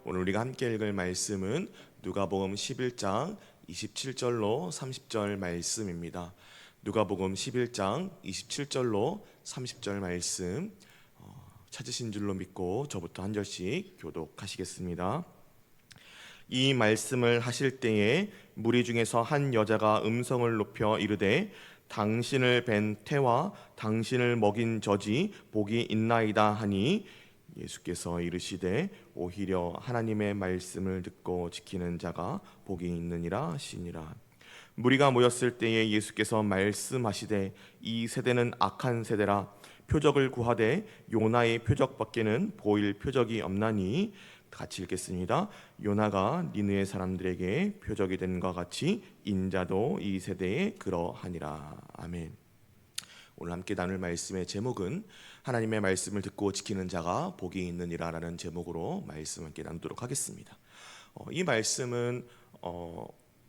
오늘 우리가 함께 읽을 말씀은 누가복음 11장 27절로 30절 말씀입니다. 누가복음 11장 27절로 30절 말씀 찾으신 줄로 믿고 저부터 한 절씩 교독하시겠습니다. 이 말씀을 하실 때에 무리 중에서 한 여자가 음성을 높여 이르되 당신을 뵌 태와 당신을 먹인 젖이 복이 있나이다 하니 예수께서 이르시되 오히려 하나님의 말씀을 듣고 지키는 자가 복이 있느니라 하시니라. 무리가 모였을 때에 예수께서 말씀하시되 이 세대는 악한 세대라 표적을 구하되 요나의 표적밖에는 보일 표적이 없나니. 같이 읽겠습니다. 요나가 니느웨 사람들에게 표적이 된 것 같이 인자도 이 세대에 그러하니라. 아멘. 오늘 함께 나눌 말씀의 제목은 하나님의 말씀을 듣고 지키는 자가 복이 있느니라 라는 제목으로 말씀을 함께 나누도록 하겠습니다. 이 말씀은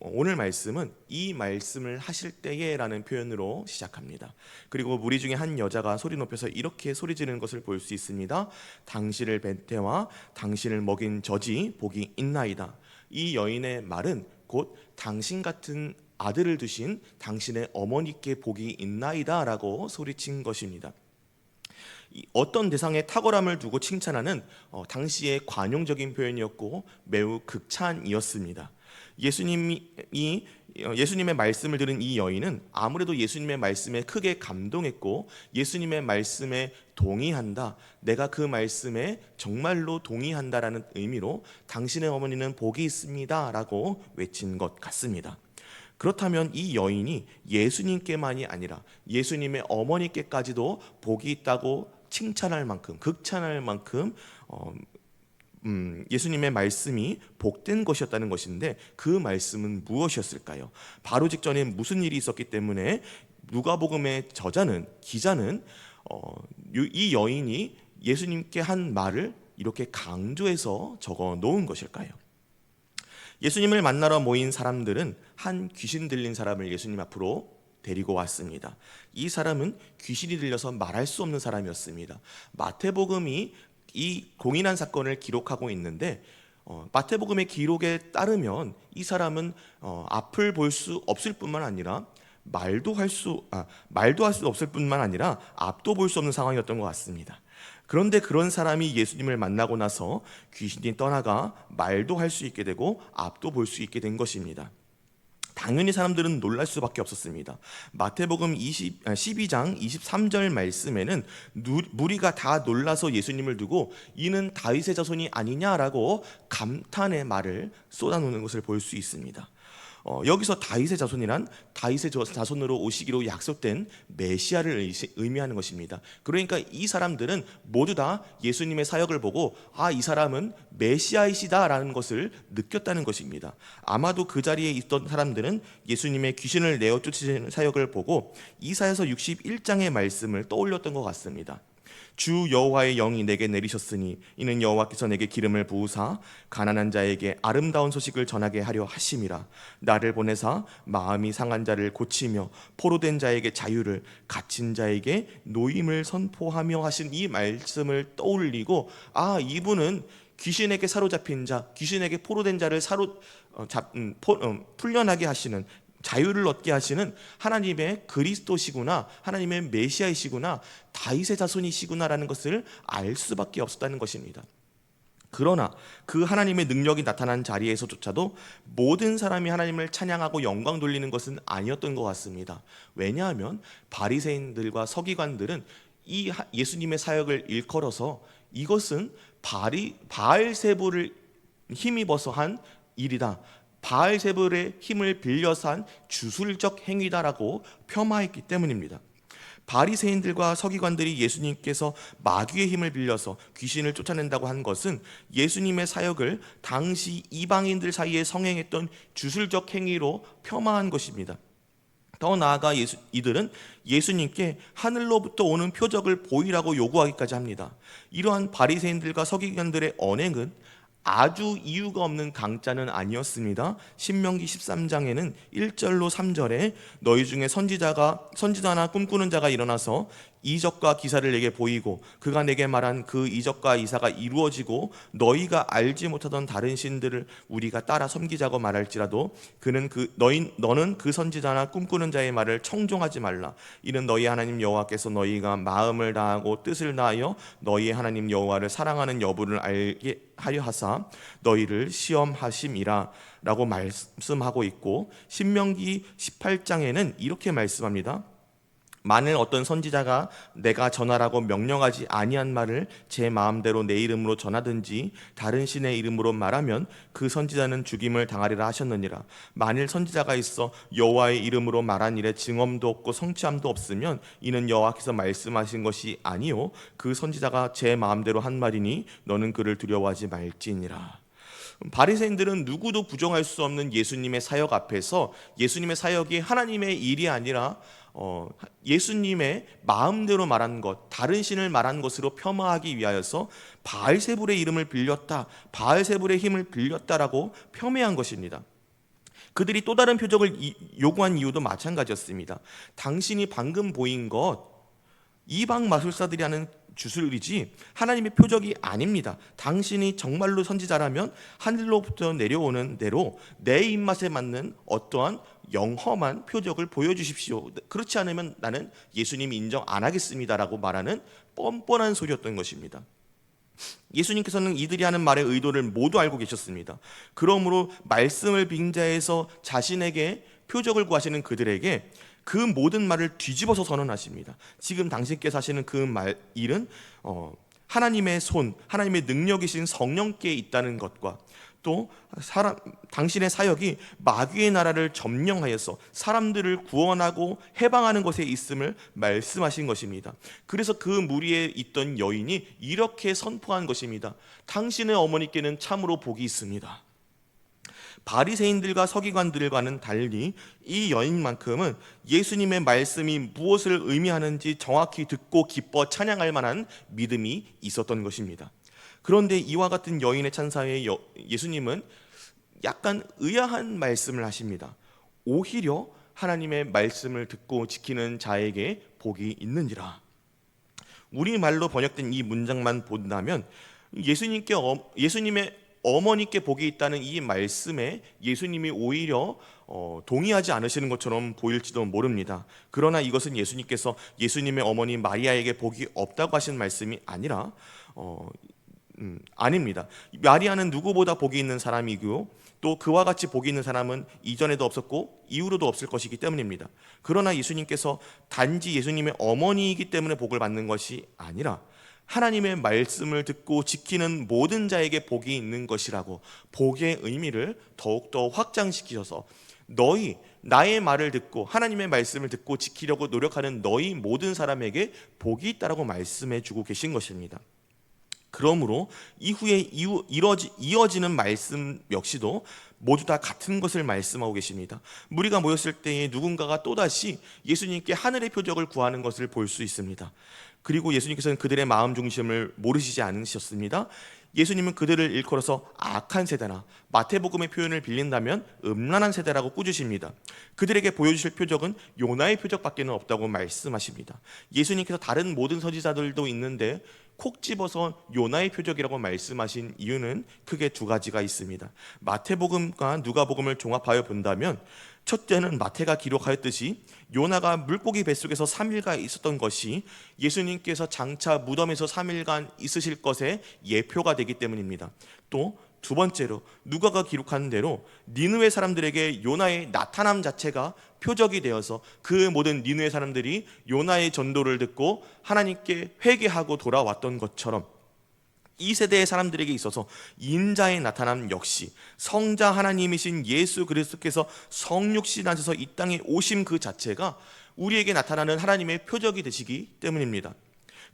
오늘 말씀은 이 말씀을 하실 때에 라는 표현으로 시작합니다. 그리고 무리 중에 한 여자가 소리 높여서 이렇게 소리 지르는 것을 볼 수 있습니다. 당신을 뵌 태와 당신을 먹인 젖이 복이 있나이다. 이 여인의 말은 곧 당신 같은 아들을 두신 당신의 어머니께 복이 있나이다 라고 소리친 것입니다. 어떤 대상의 탁월함을 두고 칭찬하는 당시의 관용적인 표현이었고 매우 극찬이었습니다. 예수님의 말씀을 들은 이 여인은 아무래도 예수님의 말씀에 크게 감동했고 예수님의 말씀에 동의한다, 내가 그 말씀에 정말로 동의한다라는 의미로 당신의 어머니는 복이 있습니다 라고 외친 것 같습니다. 그렇다면 이 여인이 예수님께만이 아니라 예수님의 어머니께까지도 복이 있다고 칭찬할 만큼, 극찬할 만큼 예수님의 말씀이 복된 것이었다는 것인데 그 말씀은 무엇이었을까요? 바로 직전에 무슨 일이 있었기 때문에 누가복음의 기자는 이 여인이 예수님께 한 말을 이렇게 강조해서 적어 놓은 것일까요? 예수님을 만나러 모인 사람들은 한 귀신 들린 사람을 예수님 앞으로 데리고 왔습니다. 이 사람은 귀신이 들려서 말할 수 없는 사람이었습니다. 마태복음이 이 공인한 사건을 기록하고 있는데 마태복음의 기록에 따르면 이 사람은 앞을 볼 수 없을 뿐만 아니라 말도 할 수 없을 뿐만 아니라 앞도 볼 수 없는 상황이었던 것 같습니다. 그런데 그런 사람이 예수님을 만나고 나서 귀신이 떠나가 말도 할 수 있게 되고 앞도 볼 수 있게 된 것입니다. 당연히 사람들은 놀랄 수밖에 없었습니다. 마태복음 12장 23절 말씀에는 무리가 다 놀라서 예수님을 두고 이는 다윗의 자손이 아니냐라고 감탄의 말을 쏟아놓는 것을 볼 수 있습니다. 여기서 다윗의 자손이란 다윗의 자손으로 오시기로 약속된 메시아를 의미하는 것입니다. 그러니까 이 사람들은 모두 다 예수님의 사역을 보고 이 사람은 메시아이시다라는 것을 느꼈다는 것입니다. 아마도 그 자리에 있던 사람들은 예수님의 귀신을 내어 쫓으시는 사역을 보고 이사야서 61장의 말씀을 떠올렸던 것 같습니다. 주 여호와의 영이 내게 내리셨으니 이는 여호와께서 내게 기름을 부으사 가난한 자에게 아름다운 소식을 전하게 하려 하심이라. 나를 보내사 마음이 상한 자를 고치며 포로된 자에게 자유를, 갇힌 자에게 노임을 선포하며 하신 이 말씀을 떠올리고 이분은 귀신에게 사로잡힌 자, 귀신에게 포로된 자를 풀려나게 하시는, 자유를 얻게 하시는 하나님의 그리스도시구나, 하나님의 메시아이시구나, 다윗의 자손이시구나라는 것을 알 수밖에 없었다는 것입니다. 그러나 그 하나님의 능력이 나타난 자리에서조차도 모든 사람이 하나님을 찬양하고 영광 돌리는 것은 아니었던 것 같습니다. 왜냐하면 바리새인들과 서기관들은 이 예수님의 사역을 일컬어서 이것은 바알세불을 힘입어서 한 일이다, 바알세불의 힘을 빌려서 한 주술적 행위다라고 폄하했기 때문입니다. 바리새인들과 서기관들이 예수님께서 마귀의 힘을 빌려서 귀신을 쫓아낸다고 한 것은 예수님의 사역을 당시 이방인들 사이에 성행했던 주술적 행위로 폄하한 것입니다. 더 나아가 이들은 예수님께 하늘로부터 오는 표적을 보이라고 요구하기까지 합니다. 이러한 바리새인들과 서기관들의 언행은 아주 이유가 없는 강짜는 아니었습니다. 신명기 13장에는 1절로 3절에 너희 중에 선지자나 꿈꾸는 자가 일어나서 이적과 기사를 내게 보이고 그가 내게 말한 그 이적과 이사가 이루어지고 너희가 알지 못하던 다른 신들을 우리가 따라 섬기자고 말할지라도 너는 그 선지자나 꿈꾸는 자의 말을 청종하지 말라. 이는 너희 하나님 여호와께서 너희가 마음을 다하고 뜻을 다하여 너희 하나님 여호와를 사랑하는 여부를 알게 하려 하사 너희를 시험하심이라 라고 말씀하고 있고, 신명기 18장에는 이렇게 말씀합니다. 만일 어떤 선지자가 내가 전하라고 명령하지 아니한 말을 제 마음대로 내 이름으로 전하든지 다른 신의 이름으로 말하면 그 선지자는 죽임을 당하리라 하셨느니라. 만일 선지자가 있어 여호와의 이름으로 말한 일에 증언도 없고 성취함도 없으면 이는 여호와께서 말씀하신 것이 아니요 그 선지자가 제 마음대로 한 말이니 너는 그를 두려워하지 말지니라. 바리새인들은 누구도 부정할 수 없는 예수님의 사역 앞에서 예수님의 사역이 하나님의 일이 아니라 예수님의 마음대로 말한 것, 다른 신을 말한 것으로 폄하하기 위하여서 바알세불의 이름을 빌렸다, 바알세불의 힘을 빌렸다라고 폄훼한 것입니다. 그들이 또 다른 표적을 요구한 이유도 마찬가지였습니다. 당신이 방금 보인 것 이방 마술사들이 하는 주술이지 하나님의 표적이 아닙니다. 당신이 정말로 선지자라면 하늘로부터 내려오는 대로 내 입맛에 맞는 어떠한 영험한 표적을 보여주십시오. 그렇지 않으면 나는 예수님 인정 안 하겠습니다라고 말하는 뻔뻔한 소리였던 것입니다. 예수님께서는 이들이 하는 말의 의도를 모두 알고 계셨습니다. 그러므로 말씀을 빙자해서 자신에게 표적을 구하시는 그들에게 그 모든 말을 뒤집어서 선언하십니다. 지금 당신께서 하시는 그 일은 하나님의 손, 하나님의 능력이신 성령께 있다는 것과 또 당신의 사역이 마귀의 나라를 점령하여서 사람들을 구원하고 해방하는 것에 있음을 말씀하신 것입니다. 그래서 그 무리에 있던 여인이 이렇게 선포한 것입니다. 당신의 어머니께는 참으로 복이 있습니다. 바리새인들과 서기관들과는 달리 이 여인만큼은 예수님의 말씀이 무엇을 의미하는지 정확히 듣고 기뻐 찬양할 만한 믿음이 있었던 것입니다. 그런데 이와 같은 여인의 찬사에 예수님은 약간 의아한 말씀을 하십니다. 오히려 하나님의 말씀을 듣고 지키는 자에게 복이 있느니라. 우리말로 번역된 이 문장만 본다면 예수님의 어머니께 복이 있다는 이 말씀에 예수님이 오히려 동의하지 않으시는 것처럼 보일지도 모릅니다. 그러나 이것은 예수님께서 예수님의 어머니 마리아에게 복이 없다고 하신 말씀이 아니라 아닙니다. 마리아는 누구보다 복이 있는 사람이고 또 그와 같이 복이 있는 사람은 이전에도 없었고 이후로도 없을 것이기 때문입니다. 그러나 예수님께서 단지 예수님의 어머니이기 때문에 복을 받는 것이 아니라 하나님의 말씀을 듣고 지키는 모든 자에게 복이 있는 것이라고 복의 의미를 더욱더 확장시키셔서 나의 말을 듣고 하나님의 말씀을 듣고 지키려고 노력하는 너희 모든 사람에게 복이 있다라고 말씀해 주고 계신 것입니다. 그러므로 이후에 이어지는 말씀 역시도 모두 다 같은 것을 말씀하고 계십니다. 무리가 모였을 때에 누군가가 또다시 예수님께 하늘의 표적을 구하는 것을 볼 수 있습니다. 그리고 예수님께서는 그들의 마음 중심을 모르시지 않으셨습니다. 예수님은 그들을 일컬어서 악한 세대나 마태복음의 표현을 빌린다면 음란한 세대라고 꾸짖으십니다. 그들에게 보여주실 표적은 요나의 표적밖에는 없다고 말씀하십니다. 예수님께서 다른 모든 선지자들도 있는데 콕 집어서 요나의 표적이라고 말씀하신 이유는 크게 두 가지가 있습니다. 마태복음과 누가복음을 종합하여 본다면 첫째는 마태가 기록하였듯이 요나가 물고기 뱃속에서 3일간 있었던 것이 예수님께서 장차 무덤에서 3일간 있으실 것의 예표가 되기 때문입니다. 또 두 번째로 누가가 기록한 대로 니느웨 사람들에게 요나의 나타남 자체가 표적이 되어서 그 모든 니느웨 사람들이 요나의 전도를 듣고 하나님께 회개하고 돌아왔던 것처럼 이 세대의 사람들에게 있어서 인자의 나타남 역시 성자 하나님이신 예수 그리스도께서 성육신 하셔서 이 땅에 오심 그 자체가 우리에게 나타나는 하나님의 표적이 되시기 때문입니다.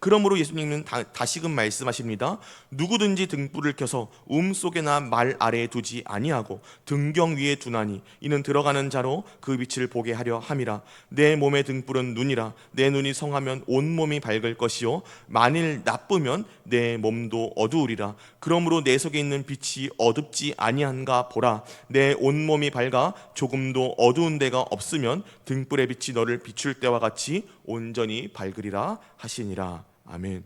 그러므로 예수님은 다시금 말씀하십니다. 누구든지 등불을 켜서 속에나 말 아래에 두지 아니하고 등경 위에 두나니 이는 들어가는 자로 그 빛을 보게 하려 함이라. 내 몸의 등불은 눈이라. 내 눈이 성하면 온 몸이 밝을 것이요 만일 나쁘면 내 몸도 어두우리라. 그러므로 내 속에 있는 빛이 어둡지 아니한가 보라. 내 온 몸이 밝아 조금도 어두운 데가 없으면 등불의 빛이 너를 비출 때와 같이 온전히 밝으리라 하시니라. 아멘.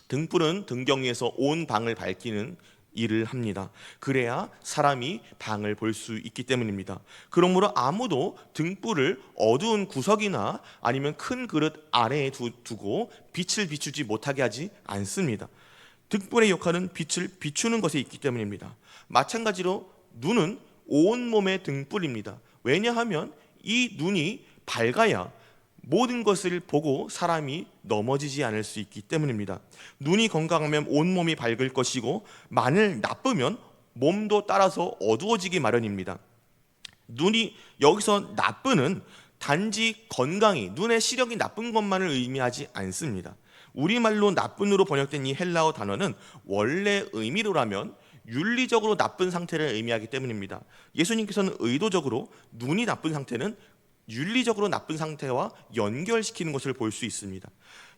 등불은 등경위에서 온 방을 밝히는 일을 합니다. 그래야 사람이 방을 볼 수 있기 때문입니다. 그러므로 아무도 등불을 어두운 구석이나 아니면 큰 그릇 아래에 두고 빛을 비추지 못하게 하지 않습니다. 등불의 역할은 빛을 비추는 것에 있기 때문입니다. 마찬가지로 눈은 온몸의 등불입니다. 왜냐하면 이 눈이 밝아야 모든 것을 보고 사람이 넘어지지 않을 수 있기 때문입니다. 눈이 건강하면 온몸이 밝을 것이고, 만일 나쁘면 몸도 따라서 어두워지기 마련입니다. 눈이 여기서 나쁘는 단지 건강이, 눈의 시력이 나쁜 것만을 의미하지 않습니다. 우리말로 나쁜으로 번역된 이 헬라어 단어는 원래 의미로라면 윤리적으로 나쁜 상태를 의미하기 때문입니다. 예수님께서는 의도적으로 눈이 나쁜 상태는 윤리적으로 나쁜 상태와 연결시키는 것을 볼 수 있습니다.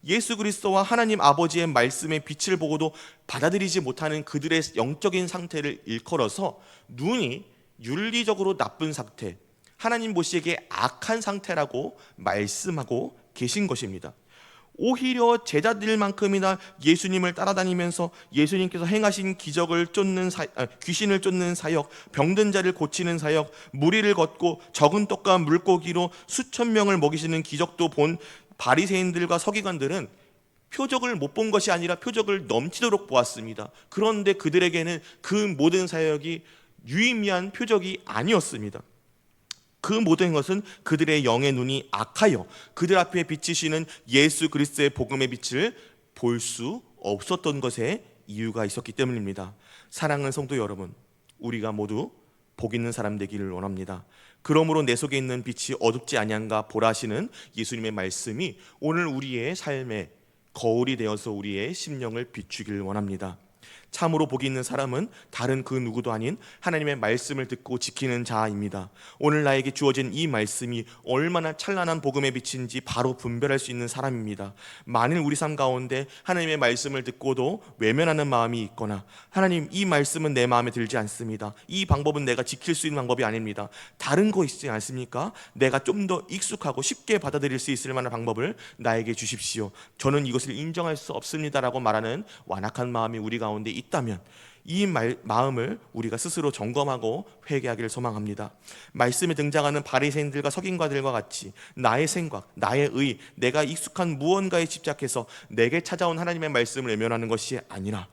예수 그리스도와 하나님 아버지의 말씀의 빛을 보고도 받아들이지 못하는 그들의 영적인 상태를 일컬어서 눈이 윤리적으로 나쁜 상태, 하나님 보시기에 악한 상태라고 말씀하고 계신 것입니다. 오히려 제자들만큼이나 예수님을 따라다니면서 예수님께서 행하신 기적을 귀신을 쫓는 사역, 병든 자를 고치는 사역, 무리를 걷고 적은 떡과 물고기로 수천 명을 먹이시는 기적도 본 바리새인들과 서기관들은 표적을 못 본 것이 아니라 표적을 넘치도록 보았습니다. 그런데 그들에게는 그 모든 사역이 유의미한 표적이 아니었습니다. 그 모든 것은 그들의 영의 눈이 악하여 그들 앞에 비치시는 예수 그리스도의 복음의 빛을 볼 수 없었던 것에 이유가 있었기 때문입니다. 사랑하는 성도 여러분, 우리가 모두 복 있는 사람 되기를 원합니다. 그러므로 내 속에 있는 빛이 어둡지 아니한가 보라 하시는 예수님의 말씀이 오늘 우리의 삶에 거울이 되어서 우리의 심령을 비추기를 원합니다. 참으로 복이 있는 사람은 다른 그 누구도 아닌 하나님의 말씀을 듣고 지키는 자입니다. 오늘 나에게 주어진 이 말씀이 얼마나 찬란한 복음의 빛인지 바로 분별할 수 있는 사람입니다. 만일 우리 삶 가운데 하나님의 말씀을 듣고도 외면하는 마음이 있거나, 하나님 이 말씀은 내 마음에 들지 않습니다, 이 방법은 내가 지킬 수 있는 방법이 아닙니다, 다른 거 있지 않습니까? 내가 좀 더 익숙하고 쉽게 받아들일 수 있을 만한 방법을 나에게 주십시오, 저는 이것을 인정할 수 없습니다라고 말하는 완악한 마음이 우리 가운데 있다면 이 마음을 우리가 스스로 점검하고 회개하기를 소망합니다. 말씀에 등장하는 바리새인들과 서기관들과 같이 나의 생각, 나의 의, 내가 익숙한 무언가에 집착해서 내게 찾아온 하나님의 말씀을 외면하는 것이 아니라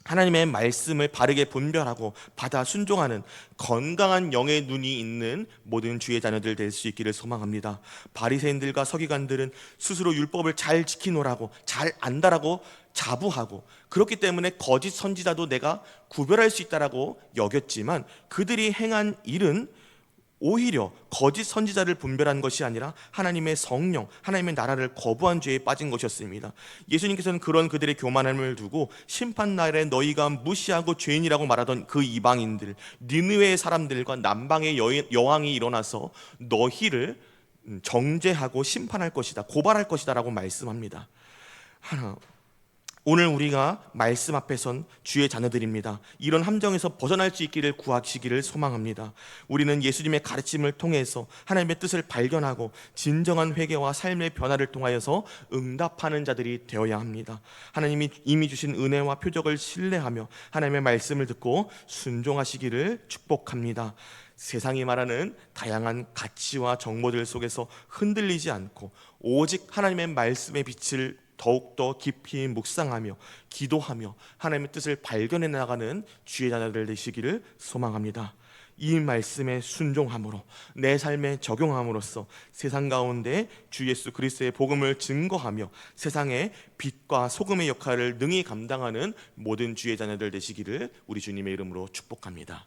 하나님의 말씀을 바르게 분별하고 받아 순종하는 건강한 영의 눈이 있는 모든 주의 자녀들 될 수 있기를 소망합니다. 바리새인들과 서기관들은 스스로 율법을 잘 지키노라고, 잘 안다라고 자부하고, 그렇기 때문에 거짓 선지자도 내가 구별할 수 있다라고 여겼지만, 그들이 행한 일은 오히려 거짓 선지자를 분별한 것이 아니라 하나님의 성령, 하나님의 나라를 거부한 죄에 빠진 것이었습니다. 예수님께서는 그런 그들의 교만함을 두고 심판 날에 너희가 무시하고 죄인이라고 말하던 그 이방인들, 니느웨의 사람들과 남방의 여왕이 일어나서 너희를 정죄하고 심판할 것이다, 고발할 것이다 라고 말씀합니다. 오늘 우리가 말씀 앞에 선 주의 자녀들입니다. 이런 함정에서 벗어날 수 있기를 구하시기를 소망합니다. 우리는 예수님의 가르침을 통해서 하나님의 뜻을 발견하고 진정한 회개와 삶의 변화를 통하여서 응답하는 자들이 되어야 합니다. 하나님이 이미 주신 은혜와 표적을 신뢰하며 하나님의 말씀을 듣고 순종하시기를 축복합니다. 세상이 말하는 다양한 가치와 정보들 속에서 흔들리지 않고 오직 하나님의 말씀의 빛을 더욱더 깊이 묵상하며 기도하며 하나님의 뜻을 발견해 나가는 주의 자녀들 되시기를 소망합니다. 이 말씀에 순종함으로 내 삶에 적용함으로써 세상 가운데 주 예수 그리스도의 복음을 증거하며 세상의 빛과 소금의 역할을 능히 감당하는 모든 주의 자녀들 되시기를 우리 주님의 이름으로 축복합니다.